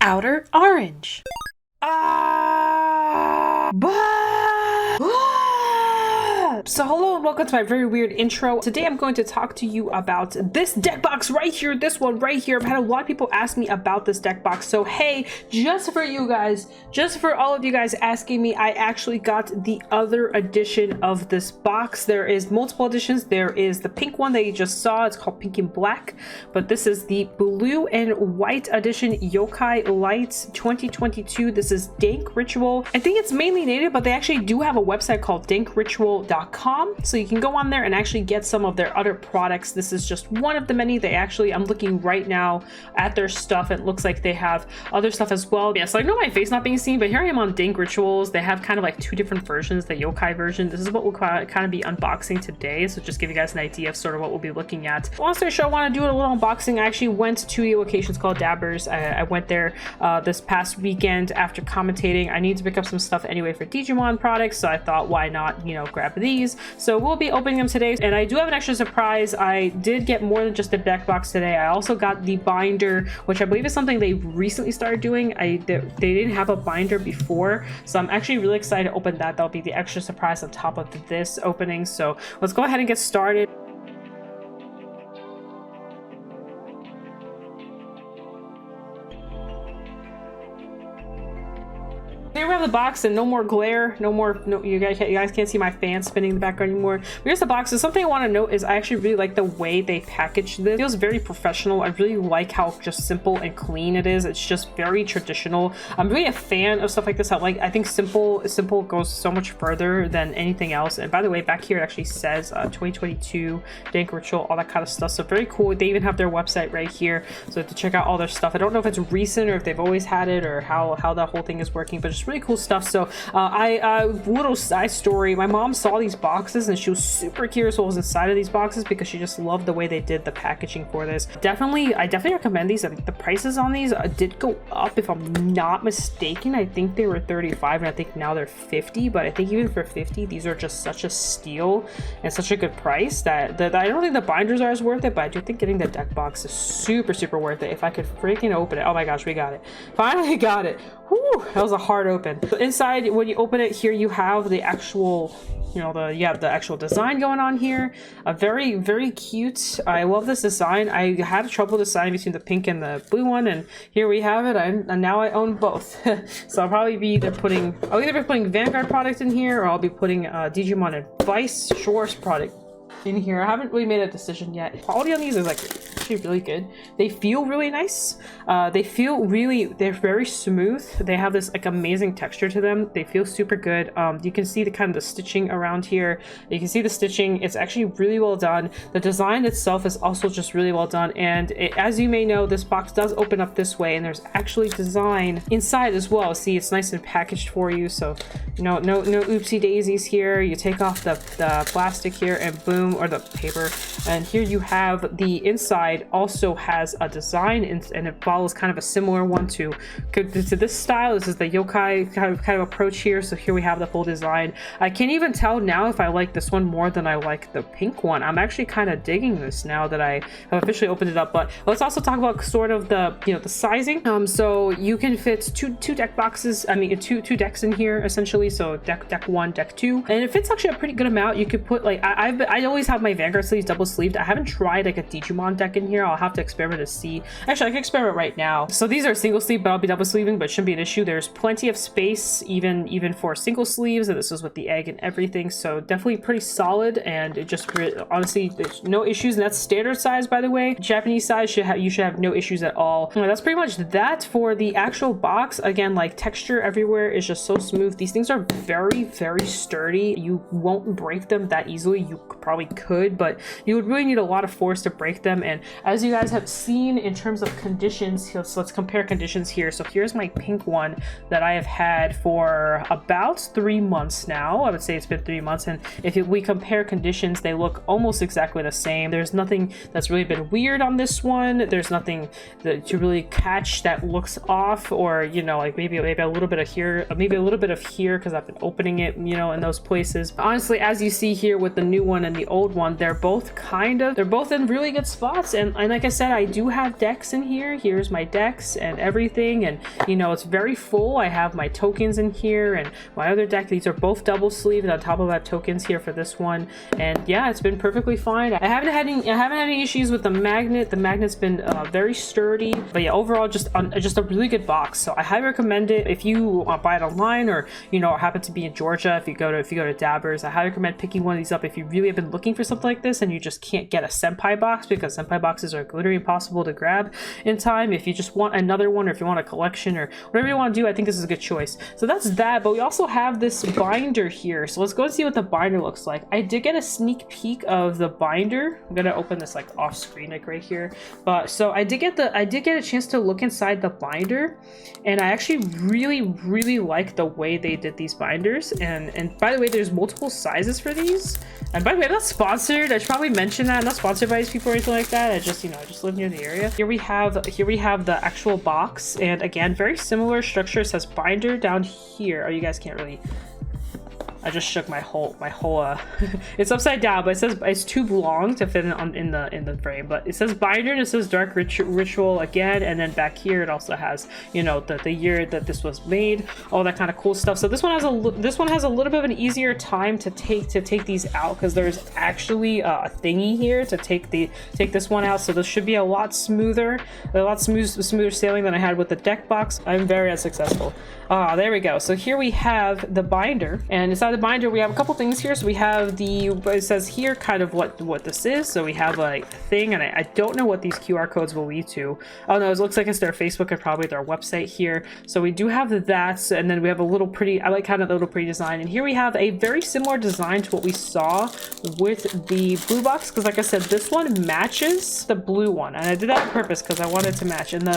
Outer Orange. So hello and welcome to my very weird intro. Today I'm going to talk to you about this deck box right here, this one right here. I've had a lot of people ask me about this deck box. So hey, just for you guys, just for all of you guys asking me, I actually got the other edition of this box. There is multiple editions. There is the pink one that you just saw. It's called Pink and Black, but this is the blue and white edition Yokai Lights 2022. This is Dank Ritual. I think it's mainly native, but they actually do have a website called dankritual.com. So you can go on there and actually get some of their other products. This is just one of the many. They actually, I'm looking right now at their stuff. It looks like they have other stuff as well. Yes, I know my face not being seen, but here I am on Dank Rituals. They have kind of like two different versions, the yokai version. This is what we'll kind of be unboxing today. So just give you guys an idea of sort of what we'll be looking at. Long story short, I want to do a little unboxing. I actually went to a location called Dabbers. I went there this past weekend after commentating. I need to pick up some stuff anyway for Digimon products. So I thought, why not, you know, grab these. So we'll be opening them today, and I do have an extra surprise. I did get more than just the deck box today. I also got the binder, which I believe is something they recently started doing. They didn't have a binder before, so I'm actually really excited to open that. That'll be the extra surprise on top of this opening. So let's go ahead and get started. Here we have the box, and no more glare, you guys can't see my fan spinning in the background anymore. But here's the box. So something I want to note is I actually really like the way they packaged this. It feels very professional. I really like how just simple and clean it is. It's just very traditional. I'm really a fan of stuff like this. I think simple goes so much further than anything else. And by the way, back here it actually says 2022 Dank Ritual, all that kind of stuff. So very cool. They even have their website right here, so to check out all their stuff. I don't know if it's recent or if they've always had it or how that whole thing is working, but just really cool stuff. So little side story, my mom saw these boxes and she was super curious what was inside of these boxes because she just loved the way they did the packaging for this. I definitely recommend these. I think the prices on these did go up, if I'm not mistaken. I think they were 35 and I think now they're 50, but I think even for 50 these are just such a steal and such a good price that I don't think the binders are as worth it, but I do think getting the deck box is super worth it. If I could freaking open it. Oh my gosh, we got it, finally got it. Whew, that was a hard open. So inside, when you open it, here you have the actual, you know, the actual design going on here. A very cute. I love this design. I had trouble deciding between the pink and the blue one, and here we have it. And now I own both. So I'll probably be either putting Vanguard product in here, or I'll be putting Digimon Advice Shores product in here. I haven't really made a decision yet. Quality on these is like actually really good. They feel really nice. They're very smooth. They have this like amazing texture to them. They feel super good. You can see the kind of the stitching around here. You can see the stitching. It's actually really well done. The design itself is also just really well done. And as you may know, this box does open up this way, and there's actually design inside as well. See, it's nice and packaged for you. So no oopsie daisies here. You take off the plastic here and boom, or the paper, and here you have the inside also has a design, and it follows kind of a similar one to this style. This is the yokai kind of approach here. So here we have the full design. I can't even tell now if I like this one more than I like the pink one. I'm actually kind of digging this now that I have officially opened it up. But let's also talk about sort of the the sizing. So you can fit two deck boxes, I mean two decks in here essentially. So deck 1, deck 2, and it fits actually a pretty good amount. You could put like I always have my Vanguard sleeves double sleeved. I haven't tried like a Digimon deck in here. I'll have to experiment to see. Actually, I can experiment right now. So these are single sleeve, but I'll be double sleeving, but shouldn't be an issue. There's plenty of space even for single sleeves, and this is with the egg and everything. So definitely pretty solid, and it just honestly there's no issues. And that's standard size, by the way. Japanese size you should have no issues at all. And that's pretty much that for the actual box. Again, like texture everywhere is just so smooth. These things are very sturdy. You won't break them that easily. You probably could, but you would really need a lot of force to break them. And as you guys have seen in terms of conditions, so let's compare conditions here. So here's my pink one that I have had for about 3 months now. I would say it's been 3 months, and if we compare conditions, they look almost exactly the same. There's nothing that's really been weird on this one. There's nothing to really catch that looks off, or like maybe a little bit of here, because I've been opening it in those places. Honestly, as you see here with the new one and the old gold one. They're both in really good spots, and like I said, I do have decks in here. Here's my decks and everything, and you know, it's very full. I have my tokens in here and my other deck. These are both double sleeved. On top of that, tokens here for this one, and yeah, it's been perfectly fine. I haven't had any issues with the magnet. The magnet's been very sturdy, but yeah, overall just a really good box. So I highly recommend it if you buy it online, or you know, happen to be in Georgia. If you go to Dabbers, I highly recommend picking one of these up if you really have been looking for something like this and you just can't get a senpai box, because senpai boxes are literally impossible to grab in time. If you just want another one, or if you want a collection, or whatever you want to do, I think this is a good choice. So that's that, but we also have this binder here. So let's go and see what the binder looks like. I did get a sneak peek of the binder. I'm gonna open this like off screen, like right here. But so I did get a chance to look inside the binder, and I actually really like the way they did these binders. And by the way, there's multiple sizes for these. And by the way, I'm not sponsored. I should probably mention that. I'm not sponsored by these people or anything like that. I just, you know, I just live near the area. Here we have the actual box, and again, very similar structure. It says binder down here. Oh, you guys can't really. I just shook my whole it's upside down, but it says it's too long to fit in the frame. But it says binder, and it says dark ritual again, and then back here it also has, you know, the year that this was made, all that kind of cool stuff. So this one has a little bit of an easier time to take these out, because there's actually a thingy here to take this one out. So this should be a lot smoother sailing than I had with the deck box. I'm very unsuccessful. There we go. So here we have the binder, and inside the binder we have a couple things here. So we have it says here kind of what this is. So we have a thing, and I don't know what these QR codes will lead to. Oh no, it looks like it's their Facebook and probably their website here. So we do have that, and then we have a little pretty, I like kind of the little pretty design. And here we have a very similar design to what we saw with the blue box, because like I said, this one matches the blue one, and I did that on purpose because I wanted to match. And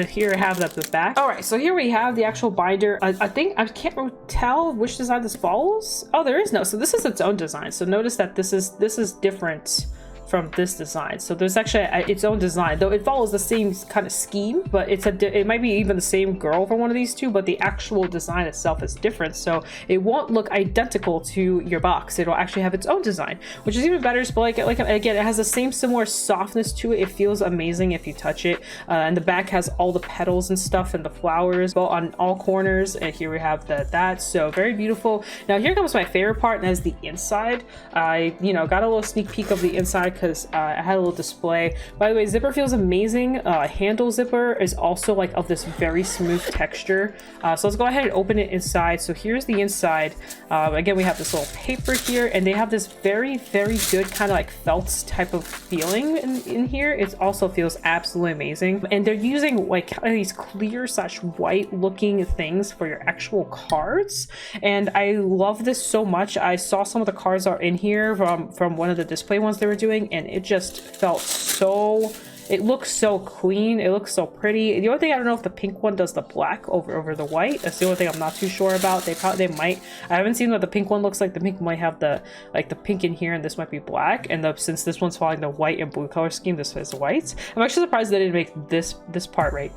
here I have the back. All right, so here we have the actual binder. I think I can't tell which design this follows. Oh, there is no. So this is its own design. So notice that this is different from this design. So there's actually its own design, though it follows the same kind of scheme, but it might be even the same girl for one of these two, but the actual design itself is different. So it won't look identical to your box. It'll actually have its own design, which is even better. But like again, it has the same similar softness to it. It feels amazing if you touch it. And the back has all the petals and stuff and the flowers on all corners. And here we have that. So very beautiful. Now here comes my favorite part, and that is the inside. I got a little sneak peek of the inside because I had a little display. By the way, zipper feels amazing. Handle zipper is also like of this very smooth texture. So let's go ahead and open it inside. So here's the inside. Again, we have this little paper here, and they have this very good kind of like felt type of feeling in here. It also feels absolutely amazing, and they're using like kind of these clear / white looking things for your actual cards, and I love this so much. I saw some of the cards are in here from one of the display ones they were doing, and it just felt so, it looks so clean, it looks so pretty. The only thing, I don't know if the pink one does the black over the white. That's the only thing I'm not too sure about. They might. I haven't seen what the pink one looks like. The pink might have the pink in here, and this might be black, and since this one's following the white and blue color scheme, this is white. I'm actually surprised they didn't make this part right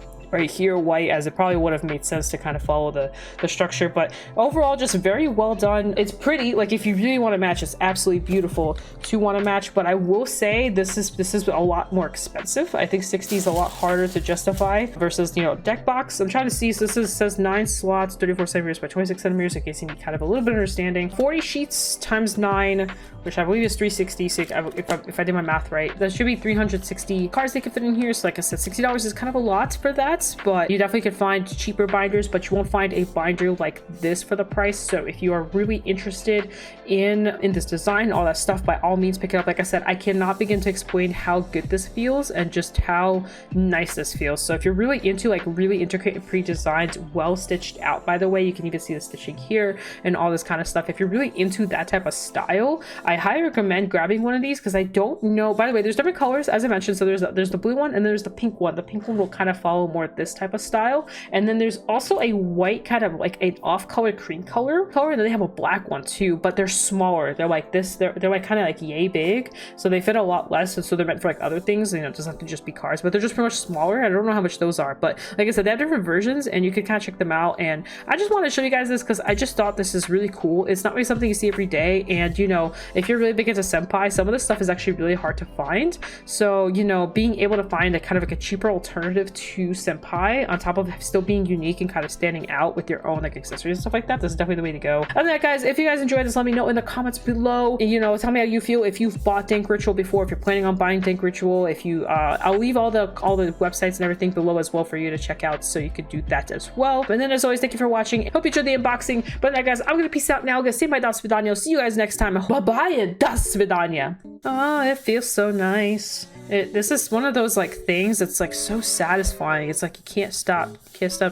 here white, as it probably would have made sense to kind of follow the structure. But overall, just very well done. It's pretty. Like, if you really want to match, it's absolutely beautiful to want to match. But I will say this is a lot more expensive. I think 60 is a lot harder to justify versus, deck box. I'm trying to see. So this says 9 slots, 34 centimeters by 26 centimeters, in case you need kind of a little bit of understanding. 40 sheets times 9, which I believe is 360. So if I did my math right, that should be 360 cards they can fit in here. So like I said, $60 is kind of a lot for that, but you definitely can find cheaper binders, but you won't find a binder like this for the price. So if you are really interested in this design and all that stuff, by all means pick it up. Like I said, I cannot begin to explain how good this feels and just how nice this feels. So if you're really into like really intricate and pretty designs, well stitched out, by the way, you can even see the stitching here and all this kind of stuff. If you're really into that type of style, I highly recommend grabbing one of these, because I don't know, by the way, there's different colors, as I mentioned. So there's the blue one, and there's the pink one. The pink one will kind of follow more more this type of style. And then there's also a white kind of like an off-color cream color, and then they have a black one too, but they're smaller. They're like this, they're like kind of like yay big, so they fit a lot less, and so they're meant for like other things. You know, it doesn't have to just be cars, but they're just pretty much smaller. I don't know how much those are, but like I said, they have different versions and you can kind of check them out. And I just want to show you guys this because I just thought this is really cool. It's not really something you see every day, and you know, if you're really big into senpai, some of this stuff is actually really hard to find. So you know, being able to find a kind of like a cheaper alternative to senpai on top of still being unique and kind of standing out with your own like accessories and stuff like that, this is definitely the way to go. Other than that, guys, if you guys enjoyed this, let me know in the comments below. You know, tell me how you feel, if you've bought Dank Ritual before, if you're planning on buying Dank Ritual. If you I'll leave all the websites and everything below as well for you to check out, so you could do that as well. And then as always, thank you for watching. Hope you enjoyed the unboxing. But that, guys, I'm gonna peace out now. I'm gonna say my das vidanya. See you guys next time. Bye bye and das vidanya. Oh, it feels so nice. This is one of those like things that's like so satisfying. It's like you can't stop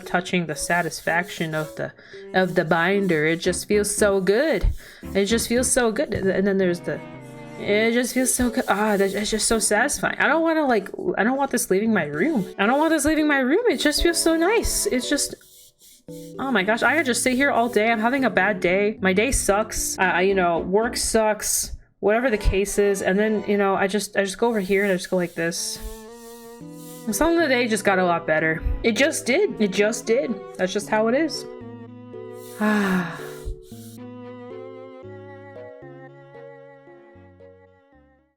touching the satisfaction of the binder. It just feels so good. It just feels so good. And then there's it just feels so good. It's just so satisfying. I don't want this leaving my room. It just feels so nice. It's just, oh my gosh, I could just sit here all day. I'm having a bad day. My day sucks. You know, work sucks. Whatever the case is, and then you know, I just go over here and I just go like this. And some of the day just got a lot better. It just did. That's just how it is.